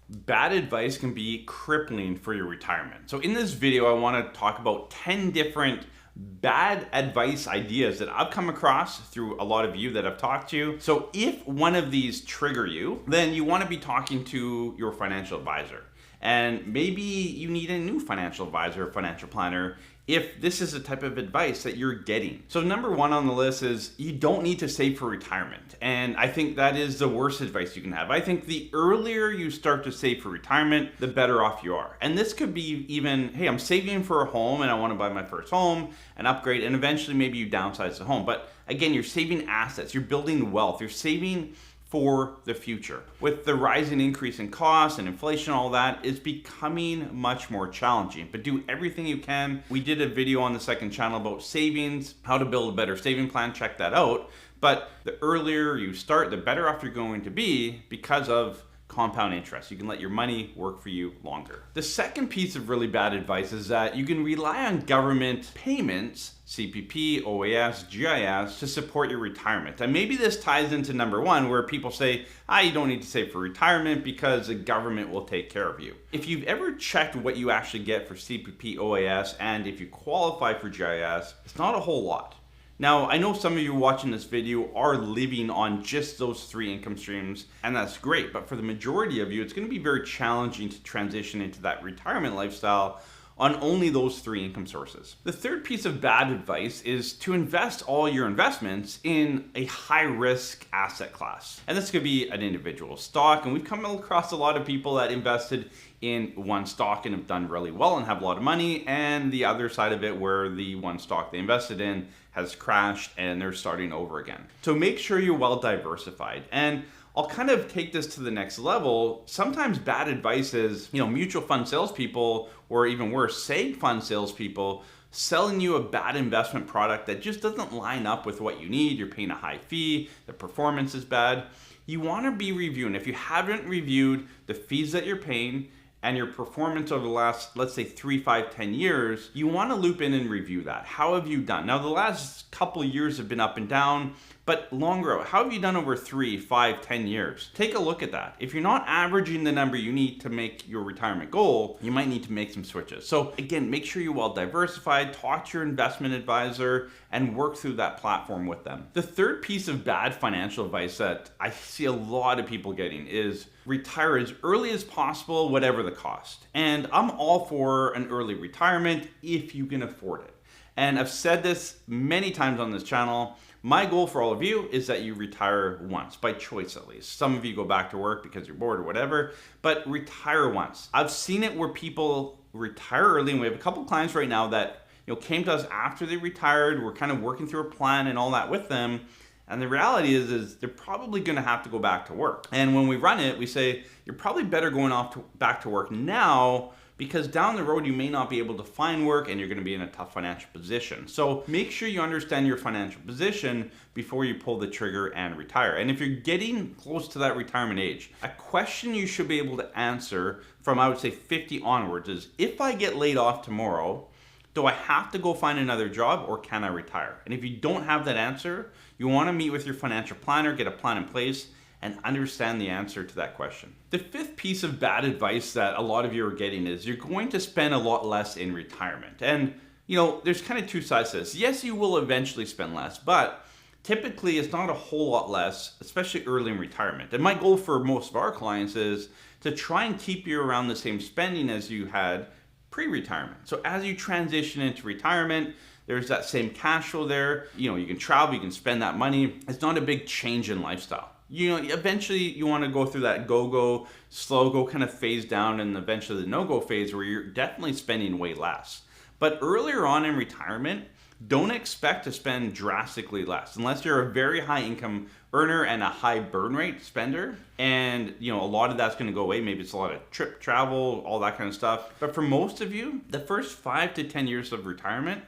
Bad advice can be crippling for your retirement. So in this video, I want to talk about 10 different bad advice ideas that I've come across through a lot of you that I've talked to. So if one of these trigger you, then you want to be talking to your financial advisor. And maybe you need a new financial advisor or financial planner if this is the type of advice that you're getting. So number one on the list is you don't need to save for retirement. And I think that is the worst advice you can have. I think the earlier you start to save for retirement, the better off you are. And this could be even, hey, I'm saving for a home and I want to buy my first home and upgrade, and eventually maybe you downsize the home. But again, you're saving assets, you're building wealth, you're saving for the future. With the rising increase in costs and inflation, all that is becoming much more challenging, but do everything you can. We did a video on the second channel about savings, how to build a better saving plan, check that out. But the earlier you start, the better off you're going to be because of compound interest. You can let your money work for you longer. The second piece of really bad advice is that you can rely on government payments, CPP, OAS, GIS, to support your retirement. And maybe this ties into number one, where people say, you don't need to save for retirement because the government will take care of you. If you've ever checked what you actually get for CPP, OAS, and if you qualify for GIS, it's not a whole lot. Now, I know some of you watching this video are living on just those three income streams, and that's great, but for the majority of you, it's going to be very challenging to transition into that retirement lifestyle on only those three income sources. The third piece of bad advice is to invest all your investments in a high-risk asset class. And this could be an individual stock, and we've come across a lot of people that invested in one stock and have done really well and have a lot of money, and the other side of it where the one stock they invested in has crashed and they're starting over again. So make sure you're well diversified. And I'll kind of take this to the next level. Sometimes bad advice is, mutual fund salespeople, or even worse, seg fund salespeople selling you a bad investment product that just doesn't line up with what you need. You're paying a high fee, the performance is bad. You want to be reviewing. If you haven't reviewed the fees that you're paying and your performance over the last, let's say 3, 5, 10 years, you want to loop in and review that. How have you done? Now, the last couple of years have been up and down, but longer out, how have you done over 3, 5, 10 years? Take a look at that. If you're not averaging the number you need to make your retirement goal, you might need to make some switches. So again, make sure you're well diversified, talk to your investment advisor, and work through that platform with them. The third piece of bad financial advice that I see a lot of people getting is retire as early as possible, whatever the cost. And I'm all for an early retirement if you can afford it. And I've said this many times on this channel. My goal for all of you is that you retire once, by choice at least. Some of you go back to work because you're bored or whatever, but retire once. I've seen it where people retire early, and we have a couple clients right now that came to us after they retired. We're kind of working through a plan and all that with them. And the reality is they're probably going to have to go back to work. And when we run it, we say, you're probably better going back to work now, because down the road, you may not be able to find work and you're going to be in a tough financial position. So make sure you understand your financial position before you pull the trigger and retire. And if you're getting close to that retirement age, a question you should be able to answer from, I would say, 50 onwards is, if I get laid off tomorrow, do I have to go find another job or can I retire? And if you don't have that answer, you want to meet with your financial planner, get a plan in place, and understand the answer to that question. The fifth piece of bad advice that a lot of you are getting is you're going to spend a lot less in retirement. And, there's kind of two sides to this. Yes, you will eventually spend less, but typically it's not a whole lot less, especially early in retirement. And my goal for most of our clients is to try and keep you around the same spending as you had pre-retirement. So as you transition into retirement, there's that same cash flow there. You can travel, you can spend that money. It's not a big change in lifestyle. Eventually you want to go through that go, slow go kind of phase down, and eventually the no-go phase where you're definitely spending way less. But earlier on in retirement, don't expect to spend drastically less unless you're a very high income earner and a high burn rate spender. And a lot of that's going to go away. Maybe it's a lot of trip travel, all that kind of stuff. But for most of you, the first 5 to 10 years of retirement,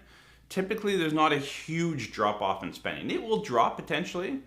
typically there's not a huge drop off in spending. It will drop potentially,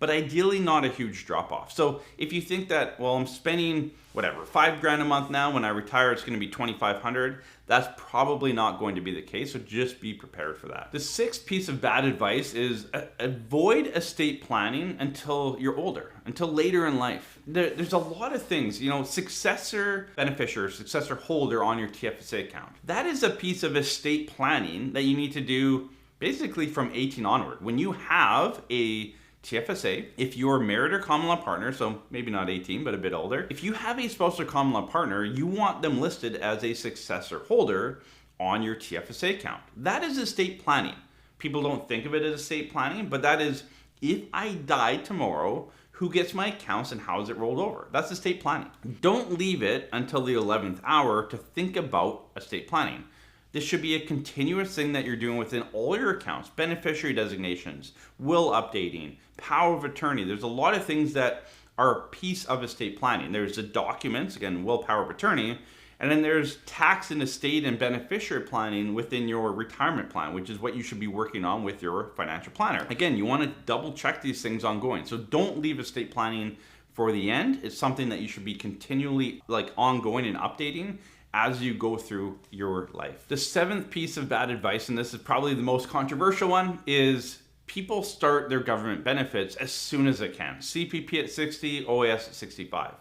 but ideally not a huge drop off. So if you think that, well, I'm spending whatever, $5,000 a month now, when I retire, it's going to be $2,500. That's probably not going to be the case. So just be prepared for that. The sixth piece of bad advice is avoid estate planning until you're older, until later in life. There's a lot of things, successor beneficiary, successor holder on your TFSA account. That is a piece of estate planning that you need to do basically from 18 onward. When you have a TFSA, if you're married or common law partner, so maybe not 18, but a bit older, if you have a spouse or common law partner, you want them listed as a successor holder on your TFSA account. That is estate planning. People don't think of it as estate planning, but that is, if I die tomorrow, who gets my accounts and how is it rolled over? That's estate planning. Don't leave it until the 11th hour to think about estate planning. This should be a continuous thing that you're doing within all your accounts, beneficiary designations, will updating, power of attorney. There's a lot of things that are a piece of estate planning. There's the documents, again, will, power of attorney, and then there's tax and estate and beneficiary planning within your retirement plan, which is what you should be working on with your financial planner. Again, you want to double check these things ongoing. So don't leave estate planning for the end. It's something that you should be continually ongoing and updating as you go through your life. The seventh piece of bad advice, and this is probably the most controversial one, is people start their government benefits as soon as they can. CPP at 60, OAS at 65.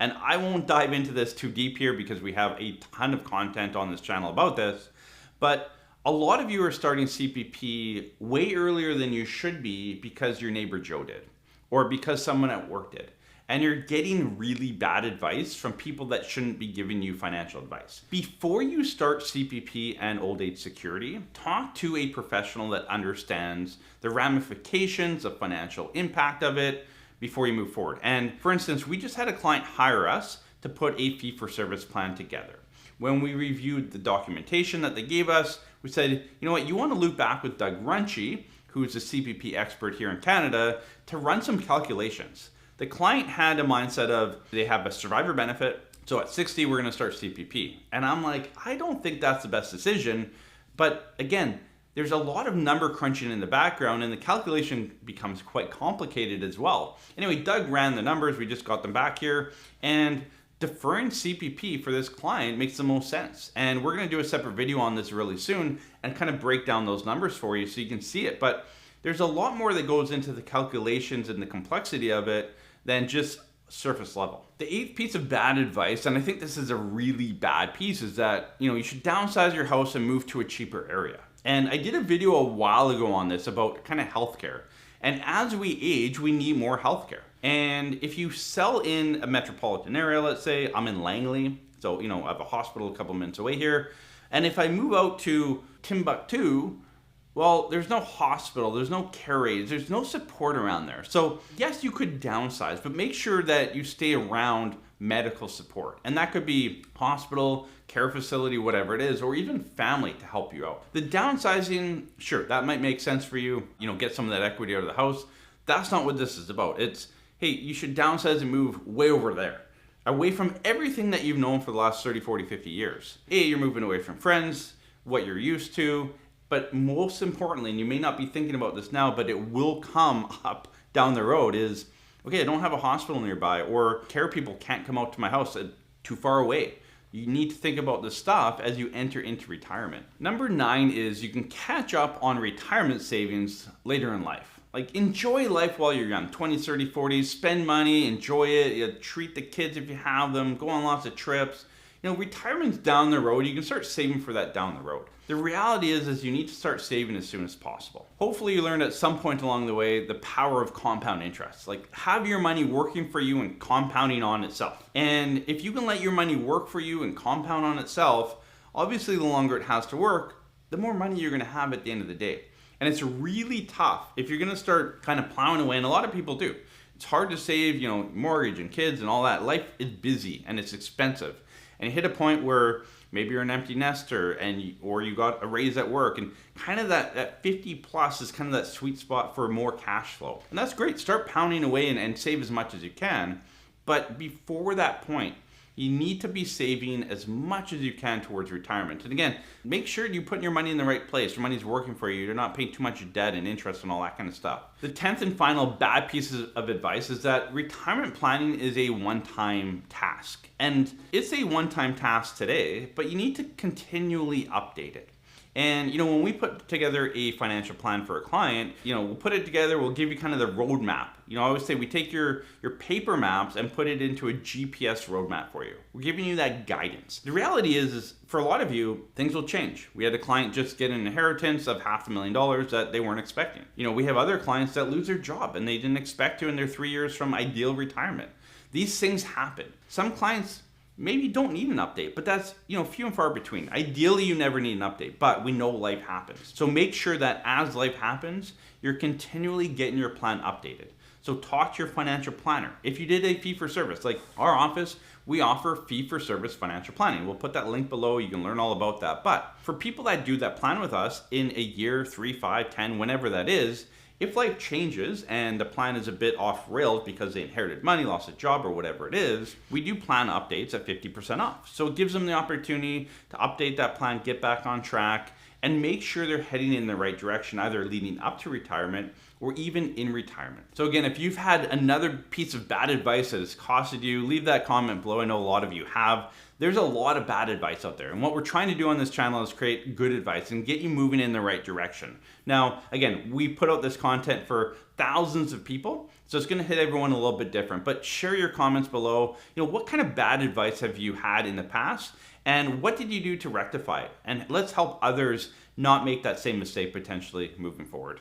And I won't dive into this too deep here because we have a ton of content on this channel about this, but a lot of you are starting CPP way earlier than you should be because your neighbor Joe did, or because someone at work did. And you're getting really bad advice from people that shouldn't be giving you financial advice. Before you start CPP and old age security, talk to a professional that understands the ramifications of financial impact of it before you move forward. And for instance, we just had a client hire us to put a fee for service plan together. When we reviewed the documentation that they gave us, we said, you know what, you want to loop back with Doug Runchie, who's a CPP expert here in Canada, to run some calculations. The client had a mindset of they have a survivor benefit, so at 60 we're going to start CPP. And I'm like, I don't think that's the best decision. But again, there's a lot of number crunching in the background and the calculation becomes quite complicated as well. Anyway, Doug ran the numbers, we just got them back here, and deferring CPP for this client makes the most sense. And we're going to do a separate video on this really soon and kind of break down those numbers for you so you can see it. But there's a lot more that goes into the calculations and the complexity of it than just surface level. The eighth piece of bad advice, and I think this is a really bad piece, is that you should downsize your house and move to a cheaper area. And I did a video a while ago on this about kind of healthcare. And as we age, we need more healthcare. And if you sell in a metropolitan area, let's say I'm in Langley, so I have a hospital a couple minutes away here, and if I move out to Timbuktu, well, there's no hospital, there's no care aides, there's no support around there. So yes, you could downsize, but make sure that you stay around medical support. And that could be hospital, care facility, whatever it is, or even family to help you out. The downsizing, sure, that might make sense for you, get some of that equity out of the house. That's not what this is about. It's, hey, you should downsize and move way over there, away from everything that you've known for the last 30, 40, 50 years. You're moving away from friends, what you're used to, but most importantly, and you may not be thinking about this now, but it will come up down the road, is, okay, I don't have a hospital nearby, or care people can't come out to my house, too far away. You need to think about this stuff as you enter into retirement. Number 9 is you can catch up on retirement savings later in life. Enjoy life while you're young, 20s, 30s, 40s, spend money, enjoy it, treat the kids if you have them, go on lots of trips. Retirement's down the road. You can start saving for that down the road. The reality is you need to start saving as soon as possible. Hopefully you learned at some point along the way the power of compound interest. Have your money working for you and compounding on itself. And if you can let your money work for you and compound on itself, obviously the longer it has to work, the more money you're going to have at the end of the day. And it's really tough if you're going to start kind of plowing away, and a lot of people do. It's hard to save, mortgage and kids and all that. Life is busy and it's expensive. And you hit a point where maybe you're an empty nester or you got a raise at work, and kind of that 50 plus is kind of that sweet spot for more cash flow. And that's great. Start pounding away and save as much as you can. But before that point, You need to be saving as much as you can towards retirement. And again, make sure you're putting your money in the right place. Your money's working for you. You're not paying too much debt and interest and all that kind of stuff. The 10th and final bad piece of advice is that retirement planning is a one-time task. And it's a one-time task today, but you need to continually update it. And when we put together a financial plan for a client, we'll put it together, we'll give you kind of the roadmap. I always say we take your paper maps and put it into a GPS roadmap for you. We're giving you that guidance. The reality is for a lot of you, things will change. We had a client just get an inheritance of $500,000 that they weren't expecting. We have other clients that lose their job and they didn't expect to, and they're 3 years from ideal retirement. These things happen. Some clients maybe don't need an update, but that's few and far between. Ideally, you never need an update, but we know life happens. So make sure that as life happens, you're continually getting your plan updated. So talk to your financial planner. If you did a fee-for-service, like our office, we offer fee-for-service financial planning. We'll put that link below. You can learn all about that. But for people that do that plan with us in a year, 3, 5, 10, whenever that is, if life changes and the plan is a bit off rails because they inherited money, lost a job, or whatever it is, we do plan updates at 50% off. So it gives them the opportunity to update that plan, get back on track, and make sure they're heading in the right direction, either leading up to retirement or even in retirement. So again, if you've had another piece of bad advice that has costed you, leave that comment below. I know a lot of you have. There's a lot of bad advice out there. And what we're trying to do on this channel is create good advice and get you moving in the right direction. Now, again, we put out this content for thousands of people, so it's gonna hit everyone a little bit different. But share your comments below. What kind of bad advice have you had in the past? And what did you do to rectify it? And let's help others not make that same mistake potentially moving forward.